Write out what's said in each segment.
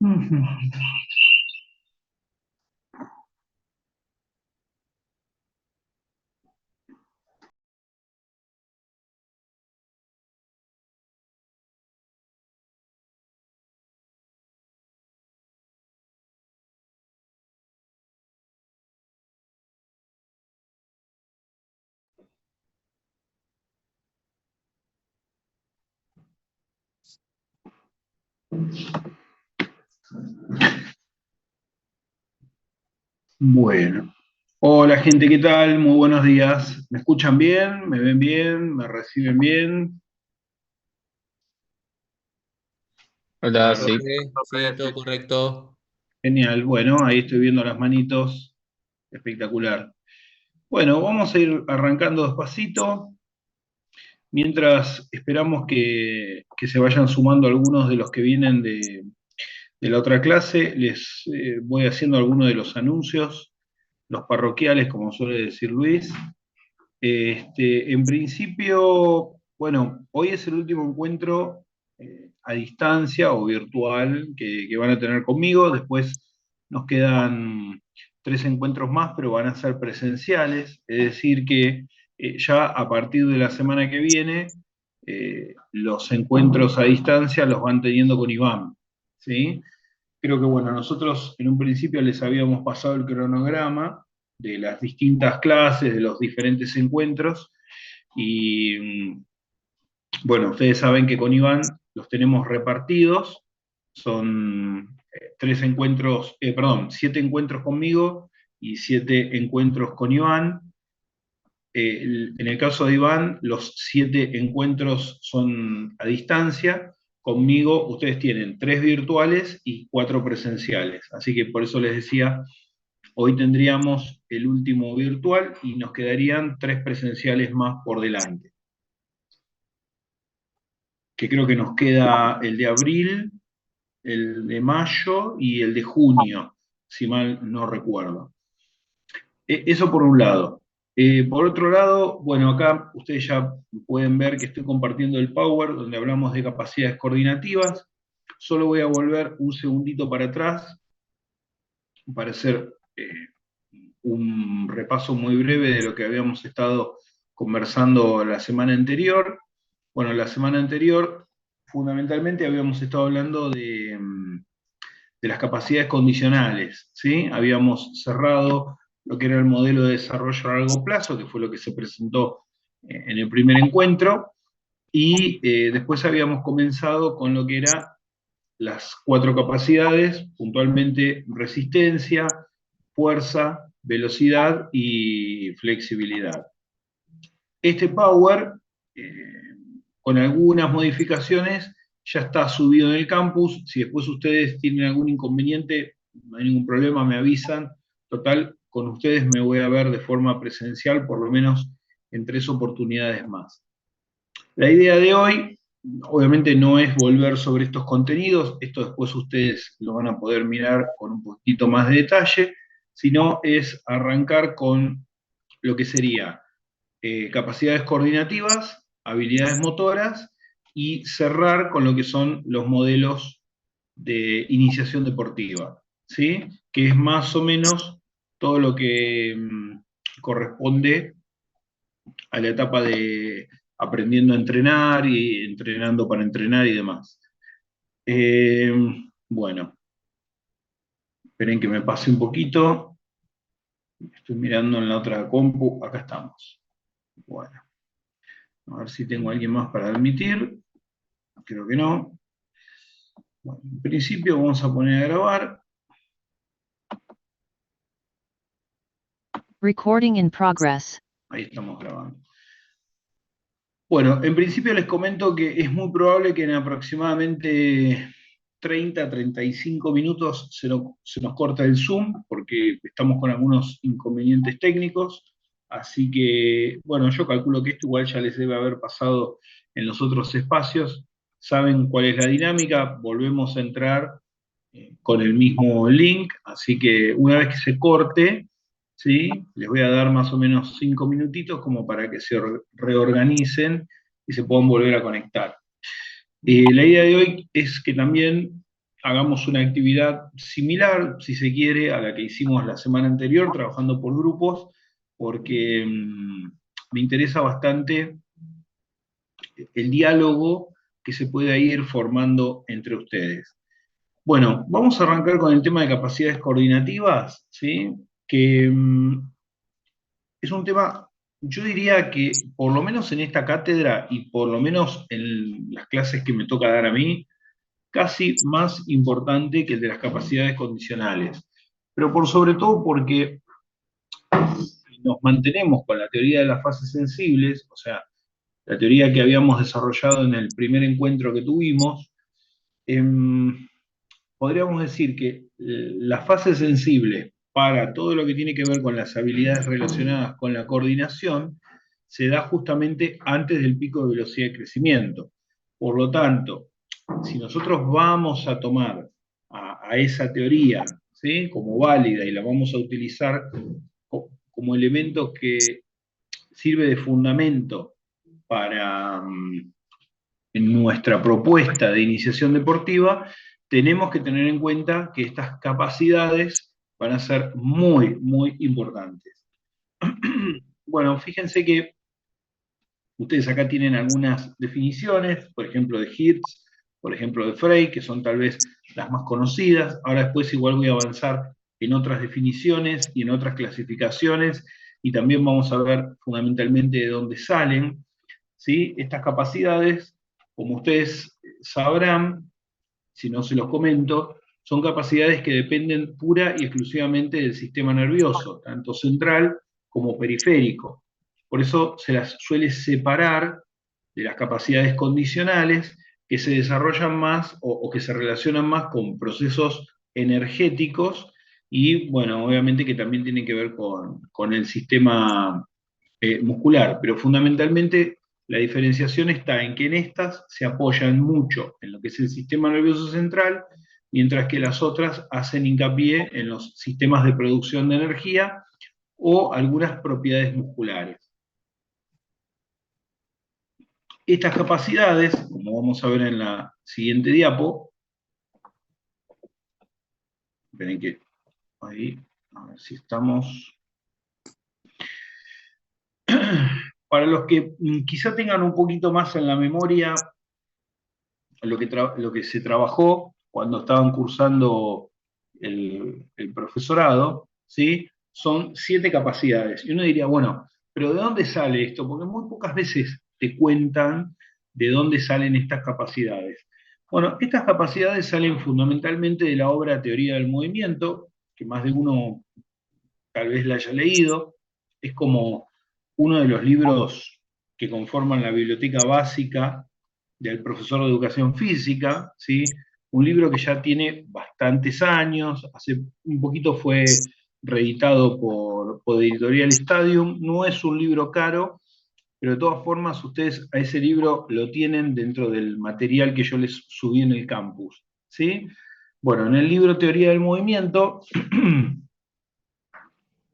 Ujú. Bueno, hola gente, ¿qué tal? Muy buenos días. ¿Me escuchan bien? ¿Me ven bien? ¿Me reciben bien? Hola, sí. Profe, sí, todo correcto. Genial, bueno, ahí estoy viendo las manitos, espectacular. Bueno, vamos a ir arrancando despacito, mientras esperamos que se vayan sumando algunos de los que vienen de la otra clase. Les voy haciendo algunos de los anuncios, los parroquiales, como suele decir Luis. En principio, bueno, hoy es el último encuentro a distancia o virtual que van a tener conmigo. Después nos quedan 3 encuentros más, pero van a ser presenciales. Es decir, que ya a partir de la semana que viene, los encuentros a distancia los van teniendo con Iván. ¿Sí? Creo que, bueno, nosotros en un principio les habíamos pasado el cronograma de las distintas clases, de los diferentes encuentros, y bueno, ustedes saben que con Iván los tenemos repartidos, son 7 encuentros conmigo y 7 encuentros con Iván. En el caso de Iván, los 7 encuentros son a distancia. Conmigo ustedes tienen 3 virtuales y 4 presenciales. Así que por eso les decía, hoy tendríamos el último virtual y nos quedarían 3 presenciales más por delante. Que creo que nos queda el de abril, el de mayo y el de junio, si mal no recuerdo. Eso por un lado. Por otro lado, bueno, acá ustedes ya pueden ver que estoy compartiendo el Power, donde hablamos de capacidades coordinativas. Solo voy a volver un segundito para atrás para hacer un repaso muy breve de lo que habíamos estado conversando la semana anterior. Bueno, la semana anterior, fundamentalmente, habíamos estado hablando de las capacidades condicionales, ¿sí? Habíamos cerrado lo que era el modelo de desarrollo a largo plazo, que fue lo que se presentó en el primer encuentro, y después habíamos comenzado con lo que era las 4 capacidades, puntualmente resistencia, fuerza, velocidad y flexibilidad. Este Power, con algunas modificaciones, ya está subido en el campus. Si después ustedes tienen algún inconveniente, no hay ningún problema, me avisan. Total, con ustedes me voy a ver de forma presencial por lo menos en 3 oportunidades más. La idea de hoy, obviamente, no es volver sobre estos contenidos, esto después ustedes lo van a poder mirar con un poquito más de detalle, sino es arrancar con lo que sería capacidades coordinativas, habilidades motoras y cerrar con lo que son los modelos de iniciación deportiva, ¿sí? Que es más o menos todo lo que corresponde a la etapa de aprendiendo a entrenar y entrenando para entrenar y demás. Bueno, esperen que me pase un poquito. Estoy mirando en la otra compu, acá estamos. Bueno, a ver si tengo a alguien más para admitir. Creo que no. Bueno, en principio vamos a poner a grabar. Recording in progress. Ahí estamos grabando. Bueno, en principio les comento que es muy probable que en aproximadamente 30-35 minutos se nos corta el Zoom, porque estamos con algunos inconvenientes técnicos. Así que, bueno, yo calculo que esto igual ya les debe haber pasado en los otros espacios. Saben cuál es la dinámica, volvemos a entrar con el mismo link, así que una vez que se corte, ¿sí? Les voy a dar más o menos 5 minutitos como para que se reorganicen y se puedan volver a conectar. La idea de hoy es que también hagamos una actividad similar, si se quiere, a la que hicimos la semana anterior, trabajando por grupos, porque me interesa bastante el diálogo que se pueda ir formando entre ustedes. Bueno, vamos a arrancar con el tema de capacidades coordinativas, ¿sí? Que es un tema, yo diría que por lo menos en esta cátedra y por lo menos en las clases que me toca dar a mí, casi más importante que el de las capacidades condicionales. Pero por sobre todo porque nos mantenemos con la teoría de las fases sensibles, o sea, la teoría que habíamos desarrollado en el primer encuentro que tuvimos, podríamos decir que la fase sensible para todo lo que tiene que ver con las habilidades relacionadas con la coordinación se da justamente antes del pico de velocidad de crecimiento. Por lo tanto, si nosotros vamos a tomar a esa teoría, ¿sí?, como válida y la vamos a utilizar como elemento que sirve de fundamento para en nuestra propuesta de iniciación deportiva, tenemos que tener en cuenta que estas capacidades van a ser muy, muy importantes. Bueno, fíjense que ustedes acá tienen algunas definiciones, por ejemplo de Hertz, por ejemplo de Frey, que son tal vez las más conocidas. Ahora después igual voy a avanzar en otras definiciones y en otras clasificaciones, y también vamos a ver fundamentalmente de dónde salen, ¿sí? Estas capacidades, como ustedes sabrán, si no se los comento, son capacidades que dependen pura y exclusivamente del sistema nervioso, tanto central como periférico. Por eso se las suele separar de las capacidades condicionales que se desarrollan más o que se relacionan más con procesos energéticos y, bueno, obviamente que también tienen que ver con el sistema muscular, pero fundamentalmente la diferenciación está en que en estas se apoyan mucho en lo que es el sistema nervioso central, mientras que las otras hacen hincapié en los sistemas de producción de energía o algunas propiedades musculares. Estas capacidades, como vamos a ver en la siguiente diapo, esperen que ahí, a ver si estamos. Para los que quizá tengan un poquito más en la memoria lo que se trabajó cuando estaban cursando el profesorado, ¿sí? Son 7 capacidades. Y uno diría, bueno, pero ¿de dónde sale esto? Porque muy pocas veces te cuentan de dónde salen estas capacidades. Bueno, estas capacidades salen fundamentalmente de la obra Teoría del Movimiento, que más de uno tal vez la haya leído. Es como uno de los libros que conforman la biblioteca básica del profesor de educación física, ¿sí? Un libro que ya tiene bastantes años, hace un poquito fue reeditado por Editorial Stadium, no es un libro caro, pero de todas formas ustedes a ese libro lo tienen dentro del material que yo les subí en el campus, ¿sí? Bueno, en el libro Teoría del Movimiento,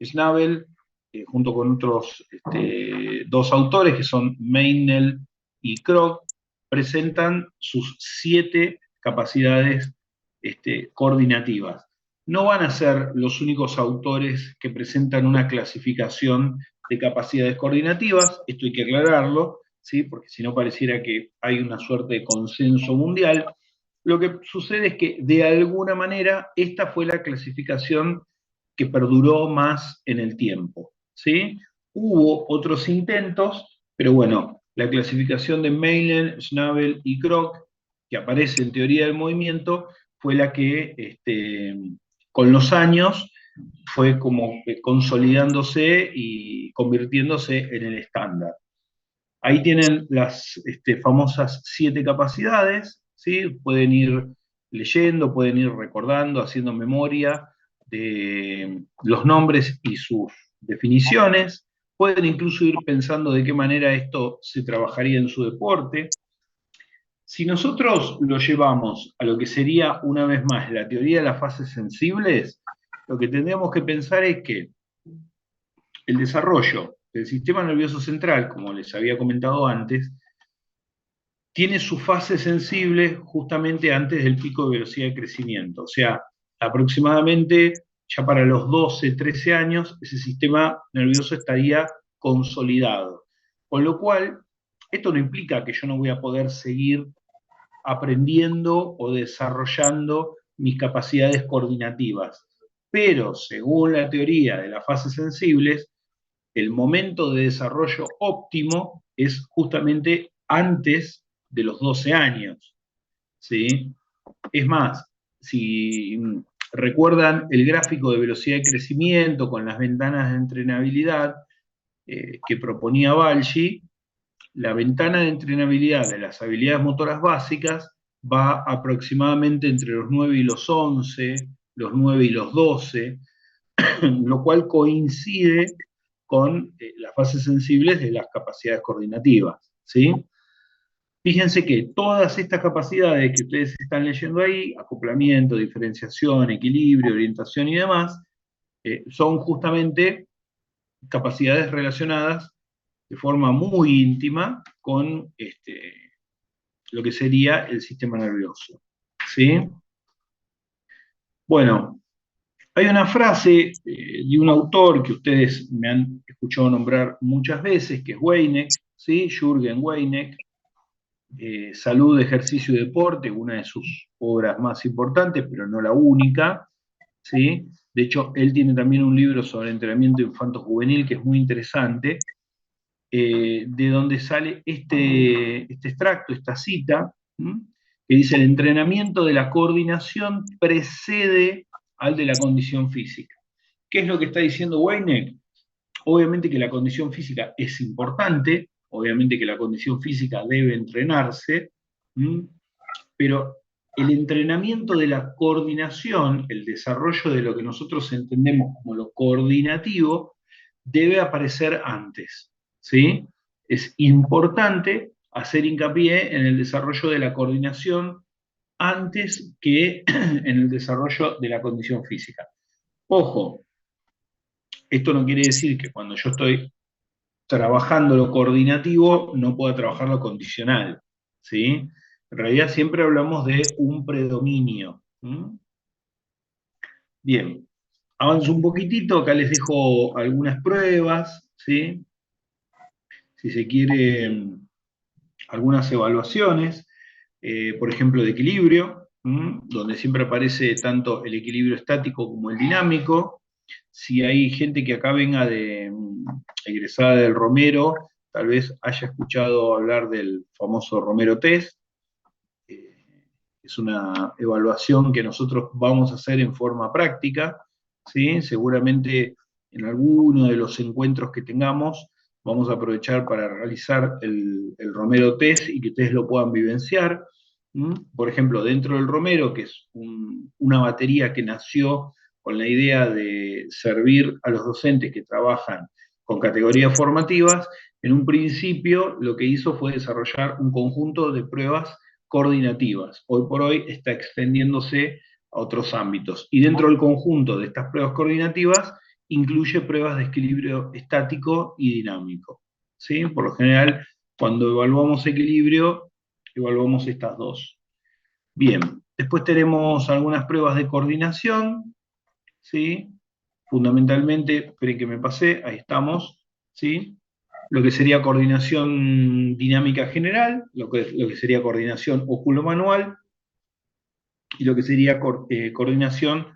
Schnabel, junto con otros dos autores que son Meinel y Krog, presentan sus 7 capacidades coordinativas. No van a ser los únicos autores que presentan una clasificación de capacidades coordinativas, esto hay que aclararlo, ¿sí? Porque si no pareciera que hay una suerte de consenso mundial. Lo que sucede es que de alguna manera esta fue la clasificación que perduró más en el tiempo, ¿sí? Hubo otros intentos, pero bueno, la clasificación de Meilen, Schnabel y Krog, que aparece en Teoría del Movimiento, fue la que con los años fue como consolidándose y convirtiéndose en el estándar. Ahí tienen las famosas 7 capacidades, ¿sí? Pueden ir leyendo, pueden ir recordando, haciendo memoria de los nombres y sus definiciones, pueden incluso ir pensando de qué manera esto se trabajaría en su deporte. Si nosotros lo llevamos a lo que sería, una vez más, la teoría de las fases sensibles, lo que tendríamos que pensar es que el desarrollo del sistema nervioso central, como les había comentado antes, tiene su fase sensible justamente antes del pico de velocidad de crecimiento. O sea, aproximadamente ya para los 12, 13 años, ese sistema nervioso estaría consolidado. Con lo cual, esto no implica que yo no voy a poder seguir aprendiendo o desarrollando mis capacidades coordinativas. Pero según la teoría de las fases sensibles, el momento de desarrollo óptimo es justamente antes de los 12 años, ¿sí? Es más, si recuerdan el gráfico de velocidad de crecimiento con las ventanas de entrenabilidad que proponía Balgi, la ventana de entrenabilidad de las habilidades motoras básicas va aproximadamente entre los 9 y los 11, los 9 y los 12, lo cual coincide con las fases sensibles de las capacidades coordinativas, ¿sí? Fíjense que todas estas capacidades que ustedes están leyendo ahí, acoplamiento, diferenciación, equilibrio, orientación y demás, son justamente capacidades relacionadas de forma muy íntima con lo que sería el sistema nervioso, ¿sí? Bueno, hay una frase de un autor que ustedes me han escuchado nombrar muchas veces, que es Weineck, ¿sí? Jürgen Weineck, Salud, Ejercicio y Deporte, una de sus obras más importantes, pero no la única, ¿sí? De hecho, él tiene también un libro sobre entrenamiento infanto-juvenil que es muy interesante, de donde sale este extracto, esta cita, que dice: el entrenamiento de la coordinación precede al de la condición física. ¿Qué es lo que está diciendo Weineck? Obviamente que la condición física es importante, obviamente que la condición física debe entrenarse, pero el entrenamiento de la coordinación, el desarrollo de lo que nosotros entendemos como lo coordinativo, debe aparecer antes, ¿sí? Es importante hacer hincapié en el desarrollo de la coordinación antes que en el desarrollo de la condición física. Ojo, esto no quiere decir que cuando yo estoy trabajando lo coordinativo no pueda trabajar lo condicional, ¿sí? En realidad siempre hablamos de un predominio. Bien, avanzo un poquitito, acá les dejo algunas pruebas, ¿sí? Si se quiere, algunas evaluaciones, por ejemplo, de equilibrio, donde siempre aparece tanto el equilibrio estático como el dinámico. Si hay gente que acá venga de egresada del Romero, tal vez haya escuchado hablar del famoso Romero Test. es una evaluación que nosotros vamos a hacer en forma práctica, ¿sí? Seguramente en alguno de los encuentros que tengamos vamos a aprovechar para realizar el Romero Test y que ustedes lo puedan vivenciar. Por ejemplo, dentro del Romero, que es una batería que nació con la idea de servir a los docentes que trabajan con categorías formativas, en un principio lo que hizo fue desarrollar un conjunto de pruebas coordinativas. Hoy por hoy está extendiéndose a otros ámbitos. Y dentro del conjunto de estas pruebas coordinativas incluye pruebas de equilibrio estático y dinámico. ¿Sí? Por lo general, cuando evaluamos equilibrio, evaluamos estas dos. Bien, después tenemos algunas pruebas de coordinación, ¿sí? Fundamentalmente, esperen que me pasé, ahí estamos, ¿sí? Lo que sería coordinación dinámica general, lo que sería coordinación óculo-manual y lo que sería coordinación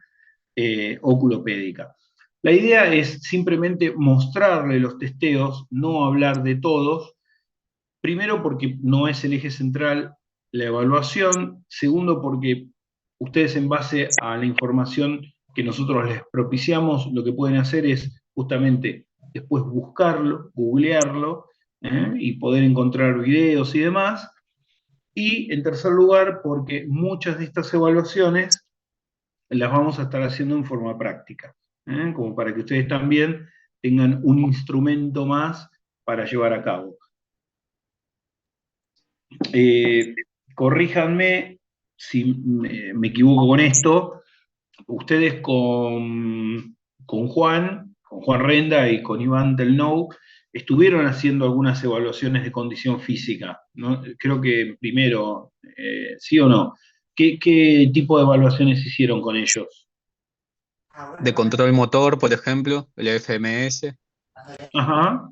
oculopédica. La idea es simplemente mostrarle los testeos, no hablar de todos, primero porque no es el eje central la evaluación, segundo porque ustedes en base a la información que nosotros les propiciamos, lo que pueden hacer es justamente después buscarlo, googlearlo, y poder encontrar videos y demás. Y en tercer lugar, porque muchas de estas evaluaciones las vamos a estar haciendo en forma práctica, como para que ustedes también tengan un instrumento más para llevar a cabo. Corríjanme si me equivoco con esto. Ustedes con Juan Renda y con Iván Telnou, estuvieron haciendo algunas evaluaciones de condición física, ¿no? Creo que primero, ¿sí o no? ¿Qué tipo de evaluaciones hicieron con ellos? De control motor, por ejemplo, el FMS. Ajá.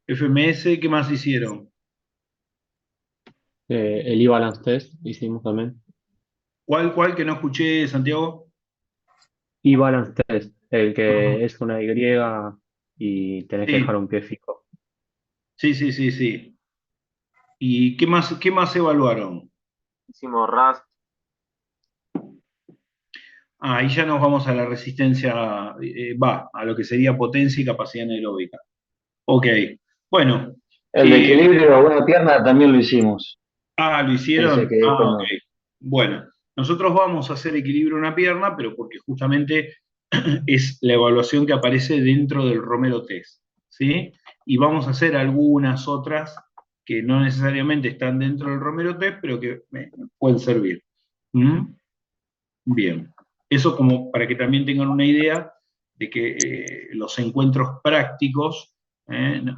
FMS, ¿qué más hicieron? El e-balance test hicimos también. ¿Cuál que no escuché, Santiago? E-balance test, el Ajá. que es una Y y tenés que dejar Sí, un pie fijo. sí, sí, sí, sí. ¿Y qué más evaluaron? Hicimos RAS. Ahí ya nos vamos a la resistencia, a lo que sería potencia y capacidad anaeróbica. Ok, bueno. El de equilibrio de una pierna también lo hicimos. ¿Lo Ese hicieron? que Ok. Bueno, nosotros vamos a hacer equilibrio en una pierna, pero porque justamente es la evaluación que aparece dentro del Romero Test, ¿sí? Y vamos a hacer algunas otras que no necesariamente están dentro del Romero Test, pero que pueden servir. ¿Mm? Bien. Eso como para que también tengan una idea de que los encuentros prácticos, en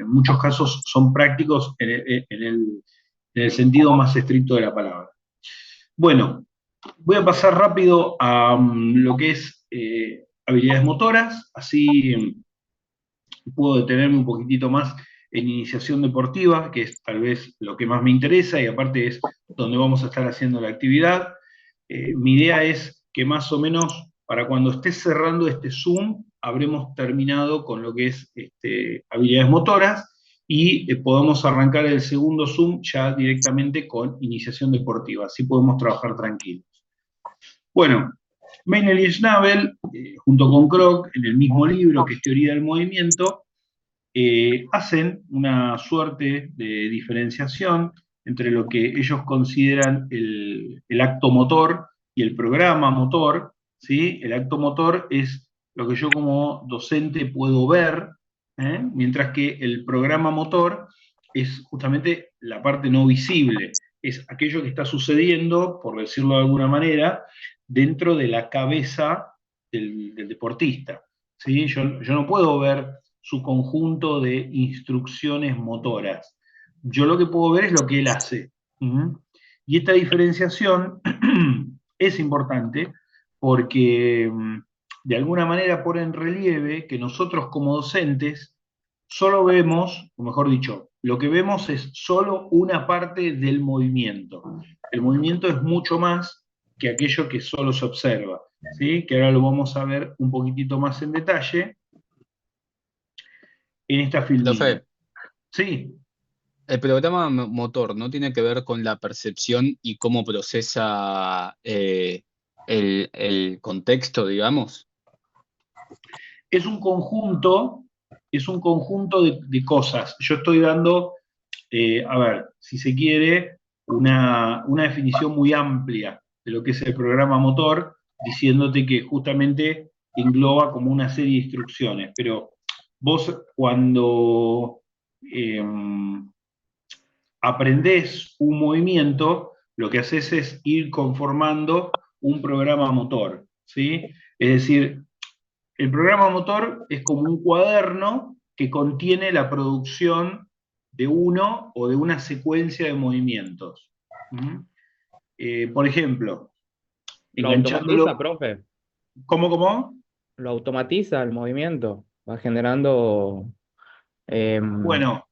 muchos casos son prácticos en el sentido más estricto de la palabra. Bueno, voy a pasar rápido a lo que es habilidades motoras, así puedo detenerme un poquitito más en iniciación deportiva, que es tal vez lo que más me interesa y aparte es donde vamos a estar haciendo la actividad. Mi idea es que más o menos para cuando esté cerrando este Zoom, habremos terminado con lo que es habilidades motoras y podamos arrancar el segundo Zoom ya directamente con iniciación deportiva, así podemos trabajar tranquilos. Bueno, Meinel y Schnabel, junto con Kroc, en el mismo libro que es Teoría del Movimiento, hacen una suerte de diferenciación entre lo que ellos consideran el acto motor y el programa motor, ¿sí? El acto motor es lo que yo como docente puedo ver, mientras que el programa motor es justamente la parte no visible, es aquello que está sucediendo, por decirlo de alguna manera, dentro de la cabeza del deportista. ¿Sí? Yo no puedo ver su conjunto de instrucciones motoras. Yo lo que puedo ver es lo que él hace. Y esta diferenciación es importante porque de alguna manera pone en relieve que nosotros como docentes solo vemos, o mejor dicho, lo que vemos es solo una parte del movimiento. El movimiento es mucho más que aquello que solo se observa, ¿sí? Que ahora lo vamos a ver un poquitito más en detalle en esta filmina. Profe, Sí, El programa motor no tiene que ver con la percepción y cómo procesa el contexto, digamos. Es un conjunto, es un conjunto de cosas. Yo estoy dando, a ver, si se quiere, una definición muy amplia de lo que es el programa motor, diciéndote que justamente engloba como una serie de instrucciones. Pero vos cuando aprendés un movimiento, lo que haces es ir conformando un programa motor, ¿sí? Es decir, el programa motor es como un cuaderno que contiene la producción de uno o de una secuencia de movimientos. ¿Mm? Por ejemplo, Lo automatiza, enganchándolo. profe. ¿Cómo? Lo automatiza el movimiento. Va generando, em, Bueno,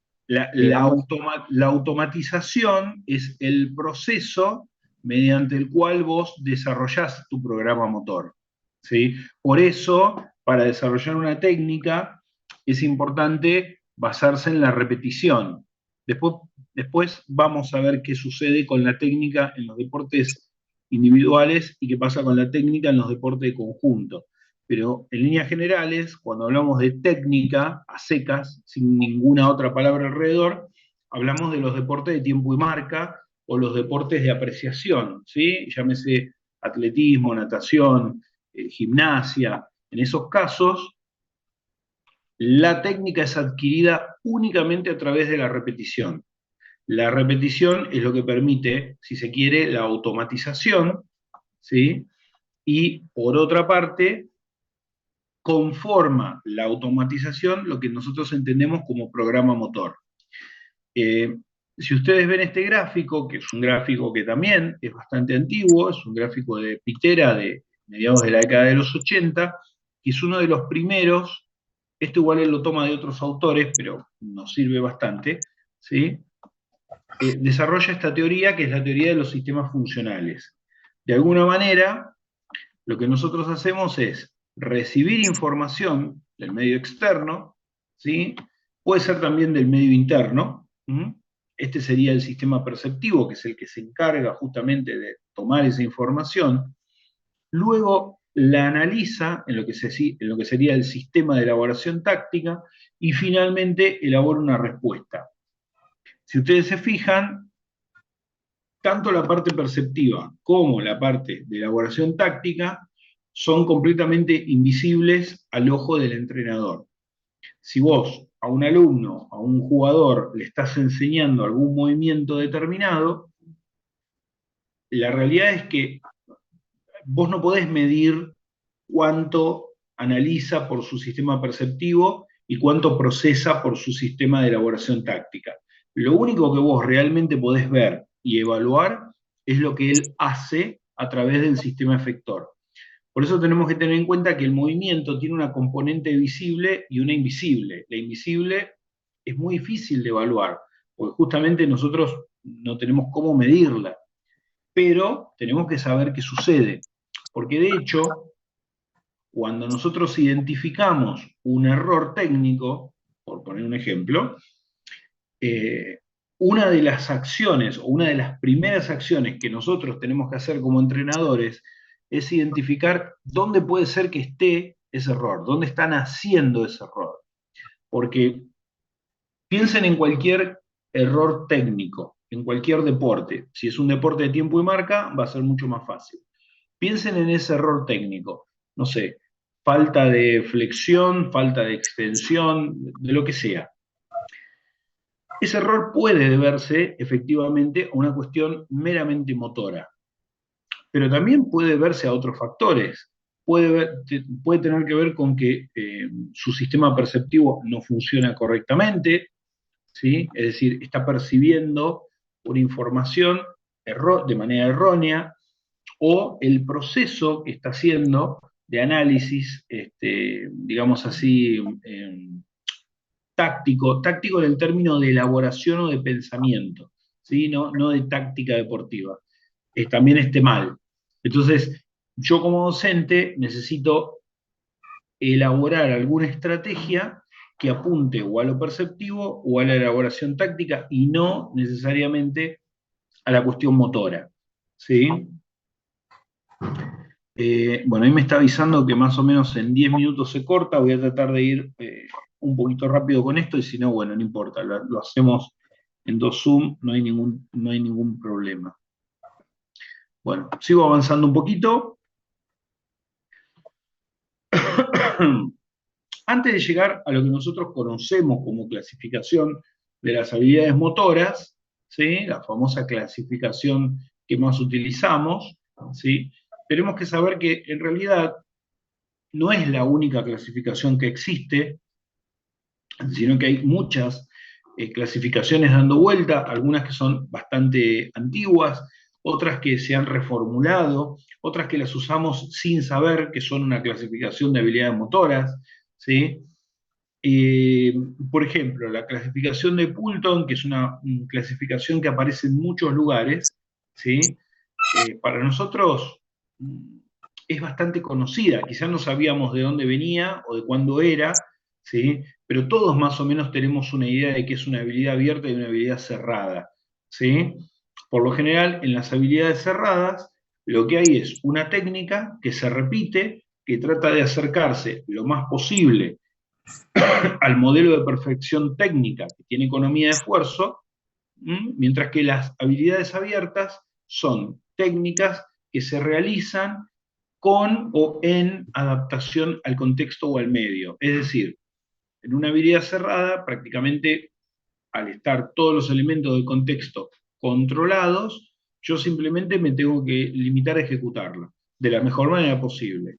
digamos, la automatización es el proceso mediante el cual vos desarrollás tu programa motor, ¿sí? Por eso, para desarrollar una técnica, es importante basarse en la repetición. Después, después vamos a ver qué sucede con la técnica en los deportes individuales y qué pasa con la técnica en los deportes de conjunto. Pero en líneas generales, cuando hablamos de técnica a secas, sin ninguna otra palabra alrededor, hablamos de los deportes de tiempo y marca o los deportes de apreciación, ¿sí? Llámese atletismo, natación, gimnasia. En esos casos, la técnica es adquirida únicamente a través de la repetición. La repetición es lo que permite, si se quiere, la automatización, ¿sí? Y por otra parte, conforma la automatización lo que nosotros entendemos como programa motor. Eh, si ustedes ven este gráfico, que es un gráfico que también es bastante antiguo, es un gráfico de Pitera de mediados de la década de los 80, que es uno de los primeros, esto igual él lo toma de otros autores, pero nos sirve bastante, ¿sí? Desarrolla esta teoría que es la teoría de los sistemas funcionales. De alguna manera, lo que nosotros hacemos es recibir información del medio externo, ¿sí? Puede ser también del medio interno. ¿Mm? Este sería el sistema perceptivo, que es el que se encarga justamente de tomar esa información. Luego la analiza en lo que sería el sistema de elaboración táctica y finalmente elabora una respuesta. Si ustedes se fijan, tanto la parte perceptiva como la parte de elaboración táctica son completamente invisibles al ojo del entrenador. Si vos a un alumno, a un jugador, le estás enseñando algún movimiento determinado, la realidad es que vos no podés medir cuánto analiza por su sistema perceptivo y cuánto procesa por su sistema de elaboración táctica. Lo único que vos realmente podés ver y evaluar es lo que él hace a través del sistema efector. Por eso tenemos que tener en cuenta que el movimiento tiene una componente visible y una invisible. La invisible es muy difícil de evaluar, porque justamente nosotros no tenemos cómo medirla, pero tenemos que saber qué sucede. Porque de hecho, cuando nosotros identificamos un error técnico, por poner un ejemplo, una de las acciones o una de las primeras acciones que nosotros tenemos que hacer como entrenadores es identificar dónde puede ser que esté ese error, dónde están haciendo ese error. Porque piensen en cualquier error técnico, en cualquier deporte. Si es un deporte de tiempo y marca, va a ser mucho más fácil. Piensen en ese error técnico, no sé, falta de flexión, falta de extensión, de lo que sea. Ese error puede deberse efectivamente a una cuestión meramente motora, pero también puede deberse a otros factores. Puede tener que ver con que su sistema perceptivo no funciona correctamente, ¿sí? Es decir, está percibiendo una información de manera errónea, o el proceso que está haciendo de análisis, digamos así, táctico en el término de elaboración o de pensamiento, ¿sí? No de táctica deportiva, también esté mal. Entonces, yo como docente necesito elaborar alguna estrategia que apunte o a lo perceptivo o a la elaboración táctica y no necesariamente a la cuestión motora. ¿Sí? Bueno, ahí me está avisando que más o menos en 10 minutos se corta, voy a tratar de ir un poquito rápido con esto y si no, bueno, no importa, lo hacemos en 2 Zoom, no hay ningún problema. Bueno, sigo avanzando un poquito. Antes de llegar a lo que nosotros conocemos como clasificación de las habilidades motoras, ¿sí? La famosa clasificación que más utilizamos, ¿sí? Tenemos que saber que en realidad no es la única clasificación que existe, sino que hay muchas clasificaciones dando vuelta, algunas que son bastante antiguas, otras que se han reformulado, otras que las usamos sin saber que son una clasificación de habilidades motoras, ¿sí? Por ejemplo, la clasificación de Poulton, que es una clasificación que aparece en muchos lugares, ¿sí? Para nosotros es bastante conocida, quizás no sabíamos de dónde venía o de cuándo era, ¿sí? Pero todos más o menos tenemos una idea de que es una habilidad abierta y una habilidad cerrada, ¿sí? Por lo general, en las habilidades cerradas, lo que hay es una técnica que se repite, que trata de acercarse lo más posible al modelo de perfección técnica que tiene economía de esfuerzo, mientras que las habilidades abiertas son técnicas que se realizan con o en adaptación al contexto o al medio. Es decir, en una habilidad cerrada, prácticamente al estar todos los elementos del contexto controlados, yo simplemente me tengo que limitar a ejecutarla de la mejor manera posible.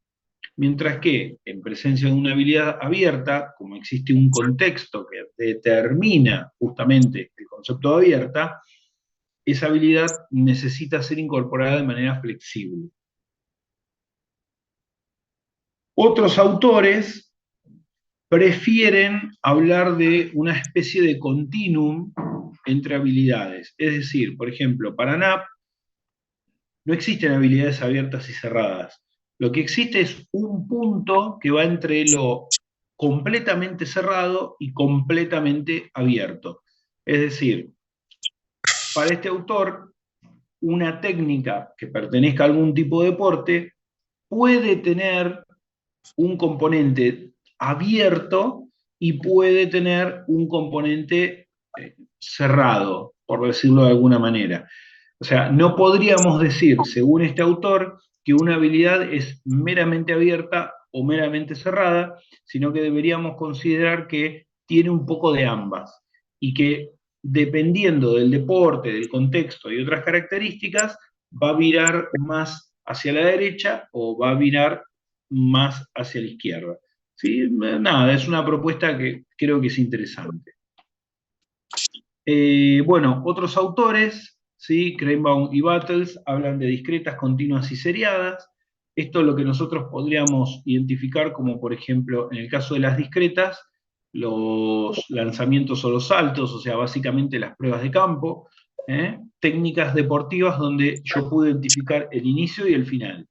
Mientras que en presencia de una habilidad abierta, como existe un contexto que determina justamente el concepto de abierta, esa habilidad necesita ser incorporada de manera flexible. Otros autores prefieren hablar de una especie de continuum entre habilidades. Es decir, por ejemplo, para NAP no existen habilidades abiertas y cerradas. Lo que existe es un punto que va entre lo completamente cerrado y completamente abierto. Es decir, para este autor, una técnica que pertenezca a algún tipo de deporte puede tener un componente abierto y puede tener un componente cerrado, por decirlo de alguna manera. O sea, no podríamos decir, según este autor, que una habilidad es meramente abierta o meramente cerrada, sino que deberíamos considerar que tiene un poco de ambas y que dependiendo del deporte, del contexto y otras características, va a virar más hacia la derecha o va a virar más hacia la izquierda. ¿Sí? Nada, es una propuesta que creo que es interesante. Bueno, otros autores, ¿sí? Kreinbaum y Battles, hablan de discretas, continuas y seriadas. Esto es lo que nosotros podríamos identificar como, por ejemplo, en el caso de las discretas, los lanzamientos o los saltos, o sea, básicamente las pruebas de campo, técnicas deportivas donde yo pude identificar el inicio y el final.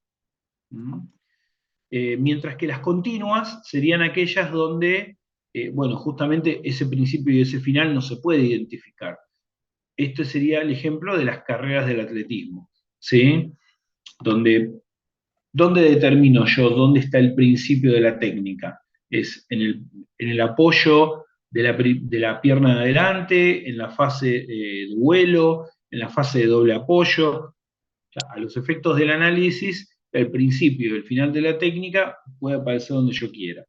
Mientras que las continuas serían aquellas donde, bueno, justamente ese principio y ese final no se puede identificar. Este sería el ejemplo de las carreras del atletismo, ¿sí? ¿Dónde determino yo dónde está el principio de la técnica? Es en el apoyo de la pierna de adelante, en la fase de vuelo, en la fase de doble apoyo. A los efectos del análisis, el principio y el final de la técnica puede aparecer donde yo quiera.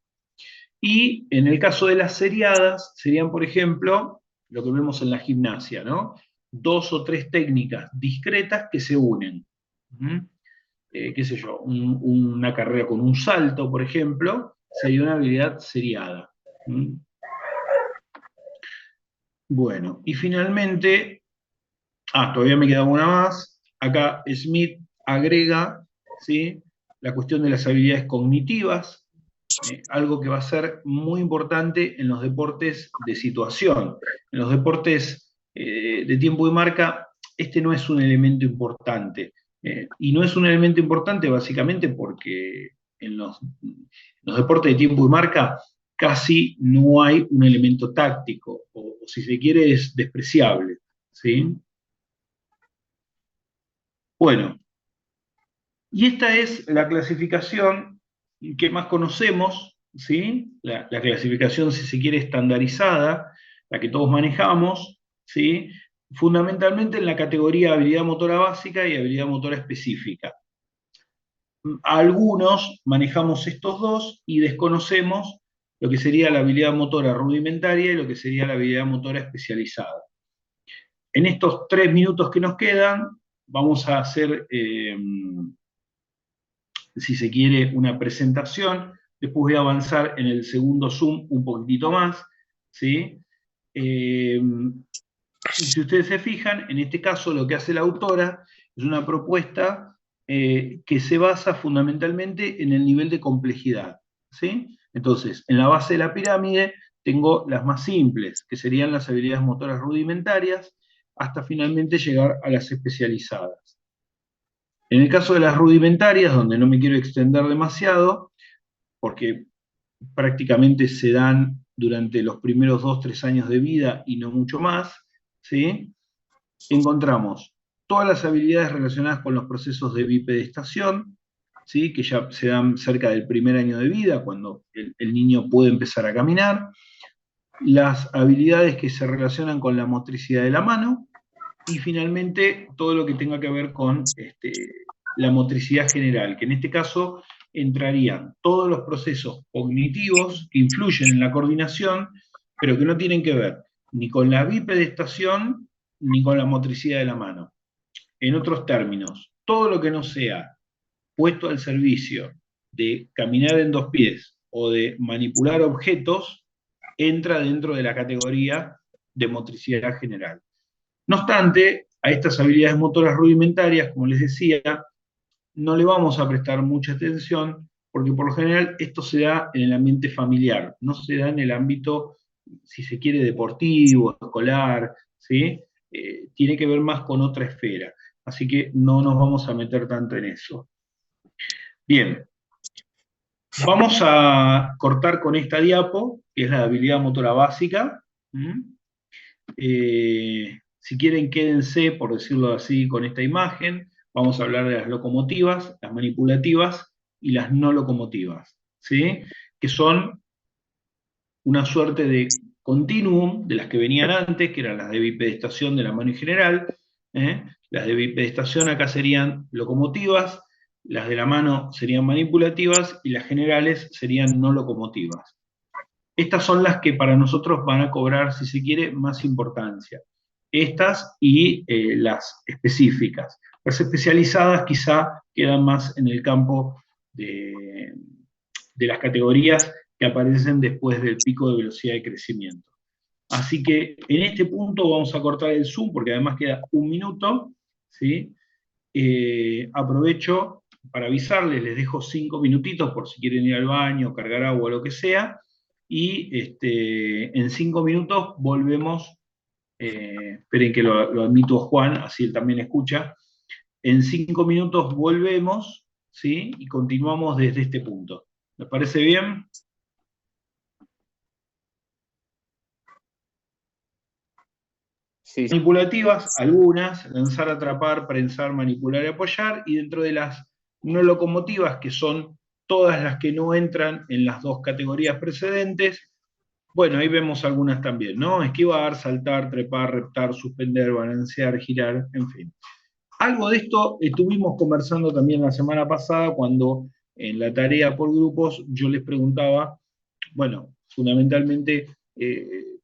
Y en el caso de las seriadas, serían, por ejemplo, lo que vemos en la gimnasia, ¿no? 2 o 3 técnicas discretas que se unen. Qué sé yo, una carrera con un salto, por ejemplo, sería una habilidad seriada. Bueno, y finalmente, todavía me queda una más. Acá Smith agrega, ¿sí?, la cuestión de las habilidades cognitivas, algo que va a ser muy importante en los deportes de situación. En los deportes de tiempo y marca, este no es un elemento importante. Y no es un elemento importante básicamente porque en los deportes de tiempo y marca casi no hay un elemento táctico, o si se quiere es despreciable, ¿sí? Bueno, y esta es la clasificación que más conocemos, ¿sí? La clasificación, si se quiere, estandarizada, la que todos manejamos, ¿sí? Fundamentalmente en la categoría habilidad motora básica y habilidad motora específica. Algunos manejamos estos dos y desconocemos lo que sería la habilidad motora rudimentaria y lo que sería la habilidad motora especializada. En estos 3 minutos que nos quedan, vamos a hacer, si se quiere, una presentación. Después voy a avanzar en el segundo Zoom un poquitito más, ¿sí? Si ustedes se fijan, en este caso lo que hace la autora es una propuesta que se basa fundamentalmente en el nivel de complejidad, ¿sí? Entonces, en la base de la pirámide tengo las más simples, que serían las habilidades motoras rudimentarias, hasta finalmente llegar a las especializadas. En el caso de las rudimentarias, donde no me quiero extender demasiado, porque prácticamente se dan durante los primeros 2-3 años de vida y no mucho más, ¿sí? Encontramos todas las habilidades relacionadas con los procesos de bipedestación, ¿sí? Que ya se dan cerca del primer año de vida, cuando el niño puede empezar a caminar, las habilidades que se relacionan con la motricidad de la mano, y finalmente todo lo que tenga que ver con la motricidad general, que en este caso entrarían todos los procesos cognitivos que influyen en la coordinación, pero que no tienen que ver ni con la bipedestación ni con la motricidad de la mano. En otros términos, todo lo que no sea puesto al servicio de caminar en 2 pies o de manipular objetos, entra dentro de la categoría de motricidad general. No obstante, a estas habilidades motoras rudimentarias, como les decía, no le vamos a prestar mucha atención, porque por lo general esto se da en el ambiente familiar, no se da en el ámbito, si se quiere, deportivo, escolar, ¿sí? Tiene que ver más con otra esfera, así que no nos vamos a meter tanto en eso. Bien, vamos a cortar con esta diapo, que es la habilidad motora básica. Si quieren, quédense, por decirlo así, con esta imagen. Vamos a hablar de las locomotivas, las manipulativas y las no locomotivas, ¿sí? Que son una suerte de continuum de las que venían antes, que eran las de bipedestación de la mano en general. Las de bipedestación acá serían locomotivas, las de la mano serían manipulativas y las generales serían no locomotivas. Estas son las que para nosotros van a cobrar, si se quiere, más importancia. Estas y las específicas. Las especializadas quizá quedan más en el campo de las categorías que aparecen después del pico de velocidad de crecimiento. Así que en este punto vamos a cortar el Zoom, porque además queda 1 minuto, ¿sí? Aprovecho para avisarles, les dejo 5 minutitos por si quieren ir al baño, cargar agua o lo que sea, y en 5 minutos volvemos. Esperen que lo admito a Juan, así él también escucha. En 5 minutos volvemos, ¿sí? Y continuamos desde este punto. ¿Les parece bien? Sí. Manipulativas, algunas: lanzar, atrapar, prensar, manipular y apoyar, y dentro de las no locomotivas, que son todas las que no entran en las 2 categorías precedentes, bueno, ahí vemos algunas también, ¿no? Esquivar, saltar, trepar, reptar, suspender, balancear, girar, en fin. Algo de esto estuvimos conversando también la semana pasada, cuando en la tarea por grupos yo les preguntaba, bueno, fundamentalmente,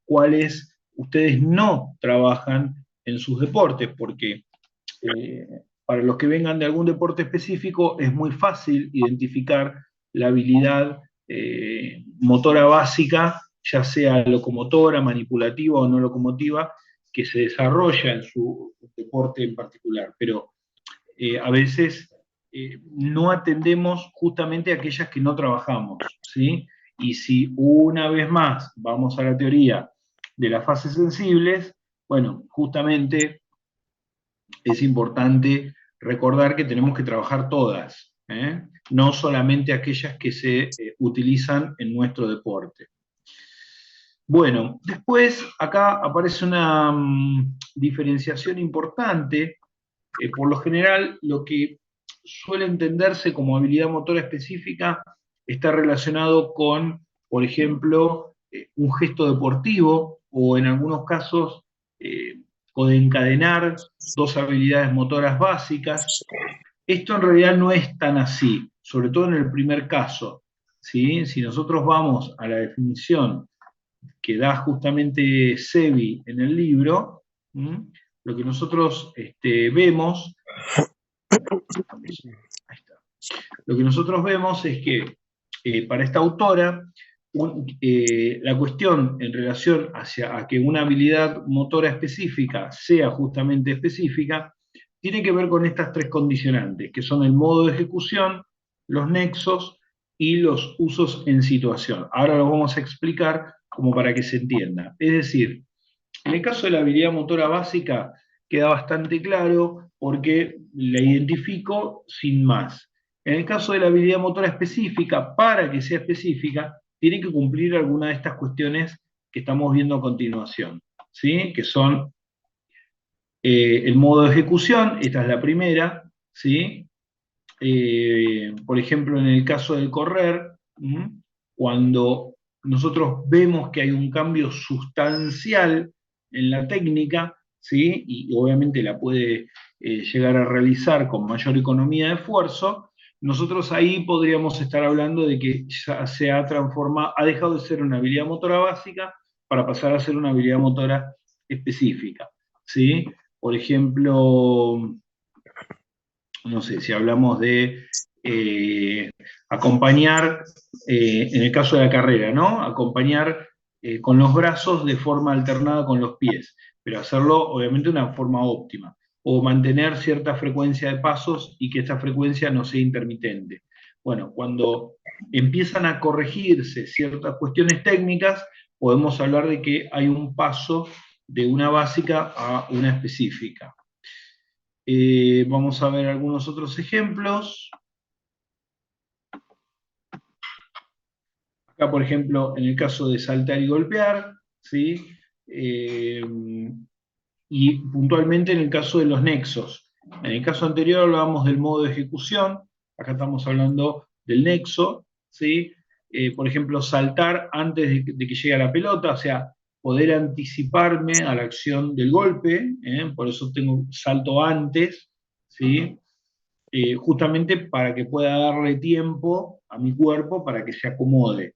cuáles ustedes no trabajan en sus deportes, porque para los que vengan de algún deporte específico es muy fácil identificar la habilidad motora básica, ya sea locomotora, manipulativa o no locomotiva, que se desarrolla en su deporte en particular, pero a veces no atendemos justamente a aquellas que no trabajamos, ¿sí? Y si una vez más vamos a la teoría de las fases sensibles, bueno, justamente es importante recordar que tenemos que trabajar todas, no solamente aquellas que se utilizan en nuestro deporte. Bueno, después acá aparece una diferenciación importante. Por lo general, lo que suele entenderse como habilidad motora específica está relacionado con, por ejemplo, un gesto deportivo o en algunos casos con encadenar dos habilidades motoras básicas. Esto en realidad no es tan así, sobre todo en el primer caso, ¿sí? Si nosotros vamos a la definición que da justamente Sevi en el libro, lo que nosotros vemos, ahí está. Lo que nosotros vemos es que para esta autora, la cuestión en relación a que una habilidad motora específica sea justamente específica, tiene que ver con estas tres condicionantes, que son el modo de ejecución, los nexos y los usos en situación. Ahora lo vamos a explicar como para que se entienda. Es decir, en el caso de la habilidad motora básica queda bastante claro porque la identifico sin más. En el caso de la habilidad motora específica, para que sea específica, tiene que cumplir alguna de estas cuestiones que estamos viendo a continuación, ¿sí? Que son el modo de ejecución, esta es la primera, ¿sí? Por ejemplo, en el caso del correr, cuando nosotros vemos que hay un cambio sustancial en la técnica, ¿sí? Y obviamente la puede llegar a realizar con mayor economía de esfuerzo, nosotros ahí podríamos estar hablando de que ya se ha transformado, ha dejado de ser una habilidad motora básica para pasar a ser una habilidad motora específica, ¿sí? Por ejemplo, no sé, si hablamos de acompañar, en el caso de la carrera, ¿no? Acompañar con los brazos de forma alternada con los pies, pero hacerlo obviamente de una forma óptima, o mantener cierta frecuencia de pasos y que esta frecuencia no sea intermitente. Bueno, cuando empiezan a corregirse ciertas cuestiones técnicas, podemos hablar de que hay un paso de una básica a una específica. Vamos a ver algunos otros ejemplos. Acá, por ejemplo, en el caso de saltar y golpear, ¿sí? Y puntualmente en el caso de los nexos. En el caso anterior hablábamos del modo de ejecución, acá estamos hablando del nexo, ¿sí? Por ejemplo, saltar antes de que llegue a la pelota, o sea, poder anticiparme a la acción del golpe, por eso tengo salto antes, ¿sí? Justamente para que pueda darle tiempo a mi cuerpo para que se acomode.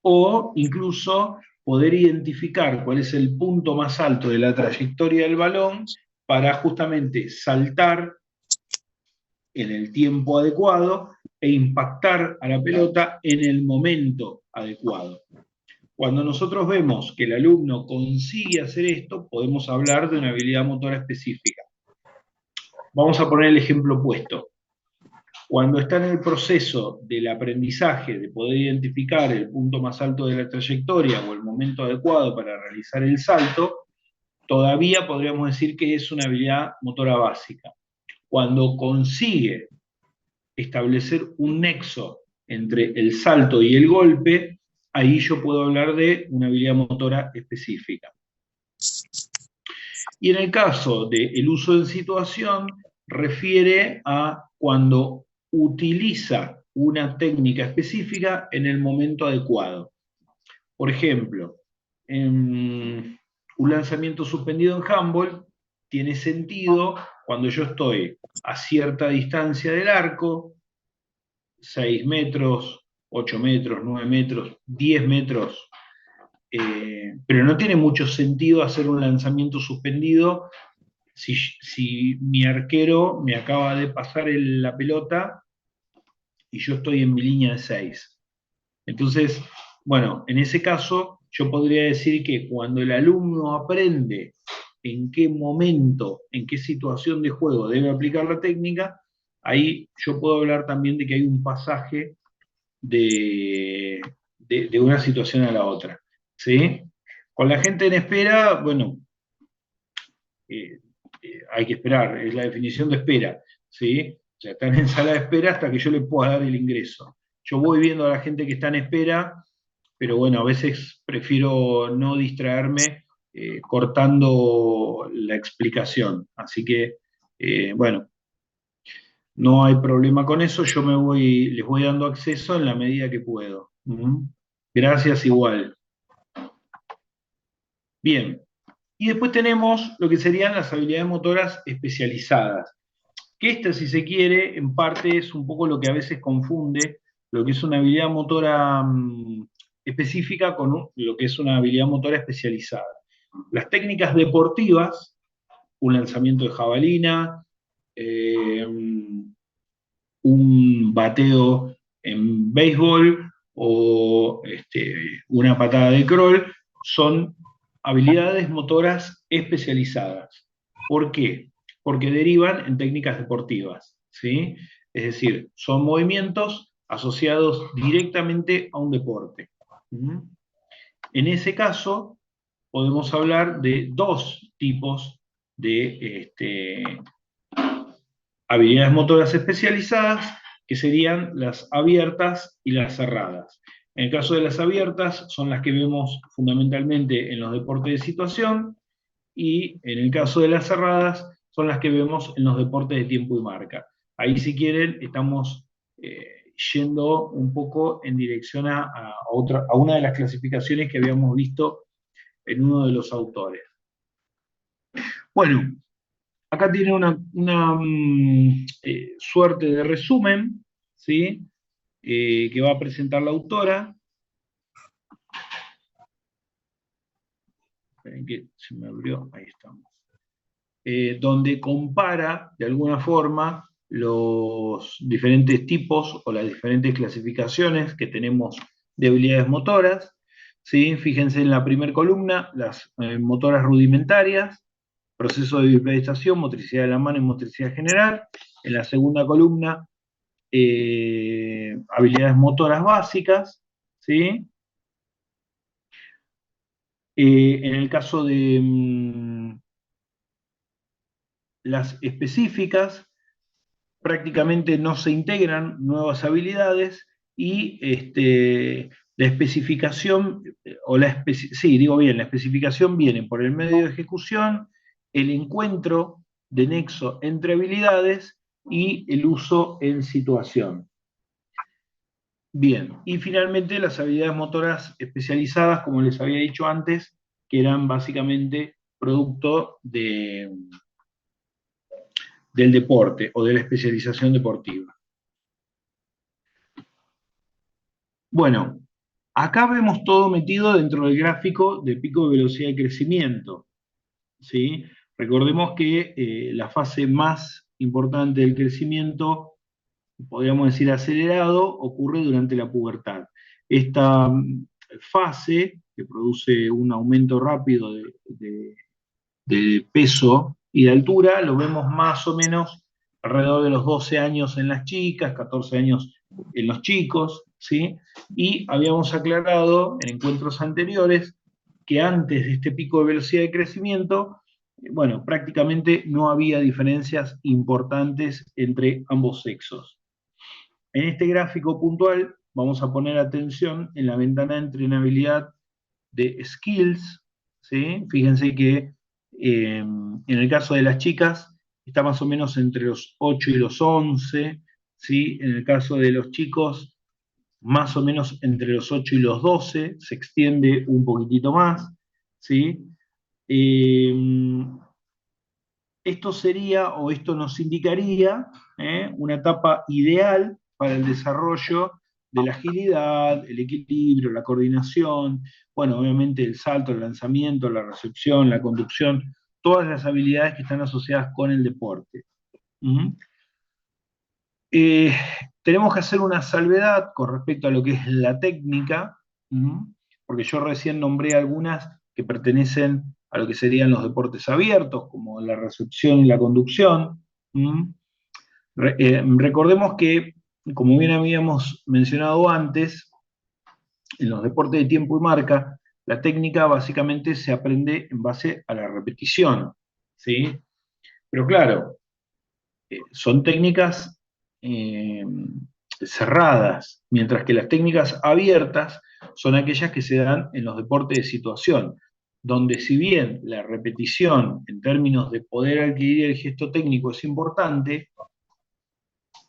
O incluso poder identificar cuál es el punto más alto de la trayectoria del balón para justamente saltar en el tiempo adecuado e impactar a la pelota en el momento adecuado. Cuando nosotros vemos que el alumno consigue hacer esto, podemos hablar de una habilidad motora específica. Vamos a poner el ejemplo opuesto. Cuando está en el proceso del aprendizaje, de poder identificar el punto más alto de la trayectoria o el momento adecuado para realizar el salto, todavía podríamos decir que es una habilidad motora básica. Cuando consigue establecer un nexo entre el salto y el golpe, ahí yo puedo hablar de una habilidad motora específica. Y en el caso del uso en situación, refiere a cuando utiliza una técnica específica en el momento adecuado. Por ejemplo, un lanzamiento suspendido en handball tiene sentido cuando yo estoy a cierta distancia del arco, 6 metros, 8 metros, 9 metros, 10 metros, pero no tiene mucho sentido hacer un lanzamiento suspendido si mi arquero me acaba de pasar la pelota y yo estoy en mi línea de 6. Entonces, bueno, en ese caso yo podría decir que cuando el alumno aprende en qué momento, en qué situación de juego debe aplicar la técnica, ahí yo puedo hablar también de que hay un pasaje de una situación a la otra, ¿sí? Con la gente en espera, bueno, hay que esperar, es la definición de espera, ¿sí? O sea, están en sala de espera hasta que yo le pueda dar el ingreso. Yo voy viendo a la gente que está en espera, pero bueno, a veces prefiero no distraerme cortando la explicación. Así que, bueno, no hay problema con eso, les voy dando acceso en la medida que puedo. Gracias igual. Bien, y después tenemos lo que serían las habilidades motoras especializadas, que esta, si se quiere, en parte es un poco lo que a veces confunde lo que es una habilidad motora específica con lo que es una habilidad motora especializada. Las técnicas deportivas, un lanzamiento de jabalina, un bateo en béisbol o una patada de crawl, son habilidades motoras especializadas. ¿Por qué? Porque derivan en técnicas deportivas, ¿sí? Es decir, son movimientos asociados directamente a un deporte. En ese caso, podemos hablar de dos tipos de habilidades motoras especializadas, que serían las abiertas y las cerradas. En el caso de las abiertas, son las que vemos fundamentalmente en los deportes de situación, y en el caso de las cerradas, son las que vemos en los deportes de tiempo y marca. Ahí, si quieren, estamos yendo un poco en dirección a una de las clasificaciones que habíamos visto en uno de los autores. Bueno, acá tiene una suerte de resumen, ¿sí? Que va a presentar la autora. Esperen que se me abrió, ahí estamos. Donde compara, de alguna forma, los diferentes tipos o las diferentes clasificaciones que tenemos de habilidades motoras, ¿sí? Fíjense en la primera columna, las motoras rudimentarias, proceso de bipedestación, motricidad de la mano y motricidad general. En la segunda columna, habilidades motoras básicas, ¿sí? En el caso de las específicas, prácticamente no se integran nuevas habilidades, y la especificación, la especificación viene por el medio de ejecución, el encuentro de nexo entre habilidades y el uso en situación. Bien, y finalmente las habilidades motoras especializadas, como les había dicho antes, que eran básicamente producto del deporte o de la especialización deportiva. Bueno, acá vemos todo metido dentro del gráfico de pico de velocidad de crecimiento, ¿sí? Recordemos que la fase más importante del crecimiento, podríamos decir acelerado, ocurre durante la pubertad. Esta fase, que produce un aumento rápido de peso y de altura, lo vemos más o menos alrededor de los 12 años en las chicas, 14 años en los chicos, ¿sí? Y habíamos aclarado en encuentros anteriores que antes de este pico de velocidad de crecimiento, bueno, prácticamente no había diferencias importantes entre ambos sexos. En este gráfico puntual vamos a poner atención en la ventana de entrenabilidad de skills, ¿sí? Fíjense que en el caso de las chicas está más o menos entre los 8 y los 11, ¿sí? En el caso de los chicos, más o menos entre los 8 y los 12, se extiende un poquitito más, ¿sí? Esto sería, o esto nos indicaría, una etapa ideal para el desarrollo de la agilidad, el equilibrio, la coordinación, bueno, obviamente el salto, el lanzamiento, la recepción, la conducción, todas las habilidades que están asociadas con el deporte. Tenemos que hacer una salvedad con respecto a lo que es la técnica, porque yo recién nombré algunas que pertenecen a lo que serían los deportes abiertos, como la recepción y la conducción. Recordemos que, como bien habíamos mencionado antes, en los deportes de tiempo y marca, la técnica básicamente se aprende en base a la repetición, ¿sí? Pero claro, son técnicas cerradas, mientras que las técnicas abiertas son aquellas que se dan en los deportes de situación, donde si bien la repetición en términos de poder adquirir el gesto técnico es importante,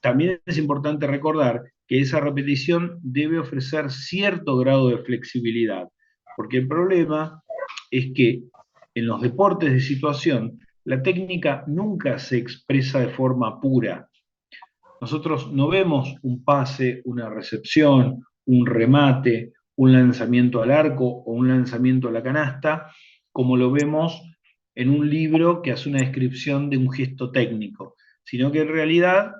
también es importante recordar que esa repetición debe ofrecer cierto grado de flexibilidad, porque el problema es que en los deportes de situación la técnica nunca se expresa de forma pura. Nosotros no vemos un pase, una recepción, un remate, un lanzamiento al arco o un lanzamiento a la canasta, como lo vemos en un libro que hace una descripción de un gesto técnico, sino que en realidad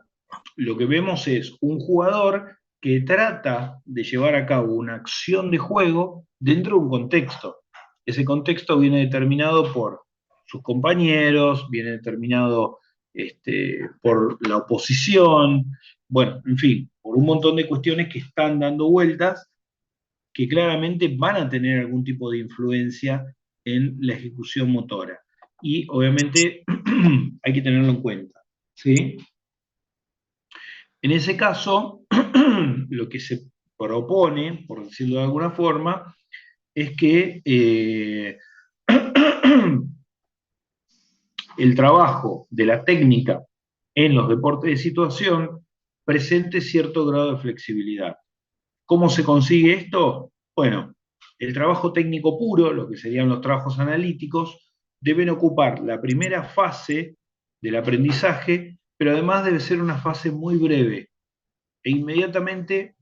lo que vemos es un jugador que trata de llevar a cabo una acción de juego dentro de un contexto. Ese contexto viene determinado por sus compañeros, viene determinado por la oposición, bueno, en fin, por un montón de cuestiones que están dando vueltas, que claramente van a tener algún tipo de influencia en la ejecución motora. Y obviamente hay que tenerlo en cuenta, ¿sí? En ese caso, lo que se propone, por decirlo de alguna forma, es que el trabajo de la técnica en los deportes de situación presente cierto grado de flexibilidad. ¿Cómo se consigue esto? Bueno, el trabajo técnico puro, lo que serían los trabajos analíticos, deben ocupar la primera fase del aprendizaje, pero además debe ser una fase muy breve, e inmediatamente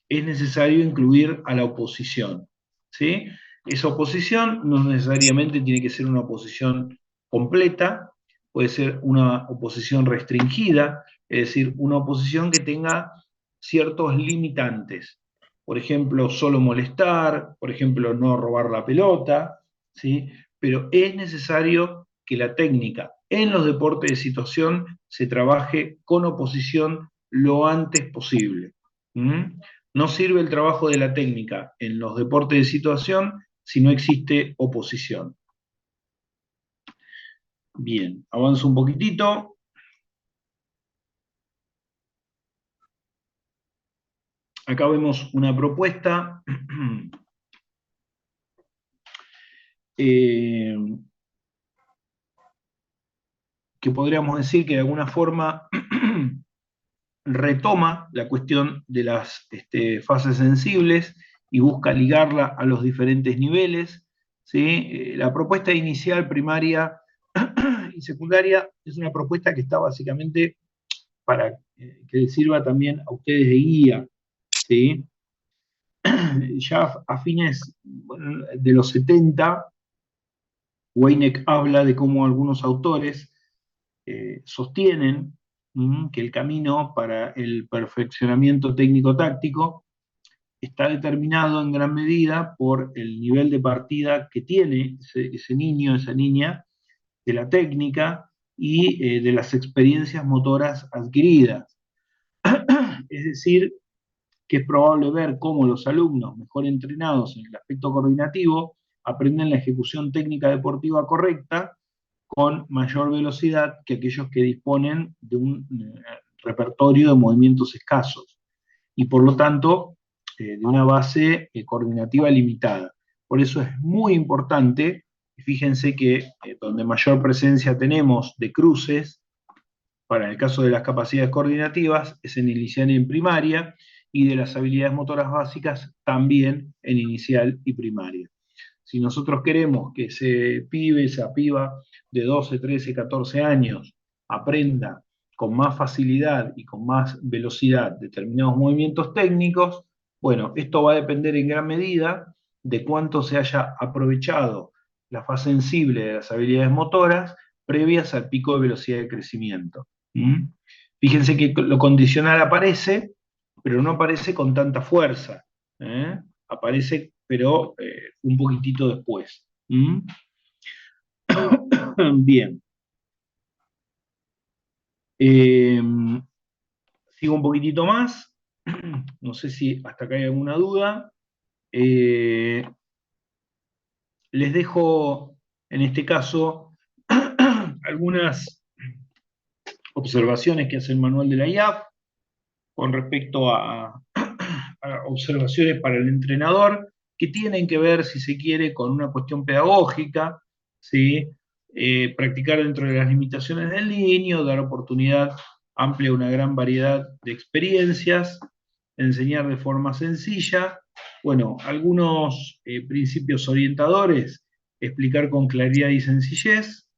es necesario incluir a la oposición, ¿sí? Esa oposición no necesariamente tiene que ser una oposición completa, puede ser una oposición restringida, es decir, una oposición que tenga ciertos limitantes. Por ejemplo, solo molestar, por ejemplo, no robar la pelota, ¿sí? Pero es necesario que la técnica en los deportes de situación se trabaje con oposición lo antes posible. ¿Mm? No sirve el trabajo de la técnica en los deportes de situación si no existe oposición. Bien, avanzo un poquitito. Acá vemos una propuesta que podríamos decir que de alguna forma retoma la cuestión de las fases sensibles y busca ligarla a los diferentes niveles, ¿sí? La propuesta inicial, primaria y secundaria es una propuesta que está básicamente para que les sirva también a ustedes de guía, ¿sí? Ya a fines de los 70, Weineck habla de cómo algunos autores sostienen que el camino para el perfeccionamiento técnico-táctico está determinado en gran medida por el nivel de partida que tiene ese niño, esa niña, de la técnica y de las experiencias motoras adquiridas. Es decir, que es probable ver cómo los alumnos mejor entrenados en el aspecto coordinativo aprenden la ejecución técnica deportiva correcta con mayor velocidad que aquellos que disponen de un repertorio de movimientos escasos y por lo tanto de una base coordinativa limitada. Por eso es muy importante, fíjense que donde mayor presencia tenemos de cruces, para el caso de las capacidades coordinativas, es en inicial y en primaria, y de las habilidades motoras básicas también en inicial y primaria. Si nosotros queremos que ese pibe, esa piba de 12, 13, 14 años aprenda con más facilidad y con más velocidad determinados movimientos técnicos, bueno, esto va a depender en gran medida de cuánto se haya aprovechado la fase sensible de las habilidades motoras previas al pico de velocidad de crecimiento. ¿Mm? Fíjense que lo condicional aparece, pero no aparece con tanta fuerza. Aparece, pero un poquitito después. ¿Mm? Bien. Sigo un poquitito más. No sé si hasta acá hay alguna duda. Les dejo, en este caso, algunas observaciones que hace el manual de la IAF. con respecto a observaciones para el entrenador, que tienen que ver, si se quiere, con una cuestión pedagógica, ¿sí? Practicar dentro de las limitaciones del niño, dar oportunidad amplia a una gran variedad de experiencias, enseñar de forma sencilla, bueno, algunos principios orientadores, explicar con claridad y sencillez,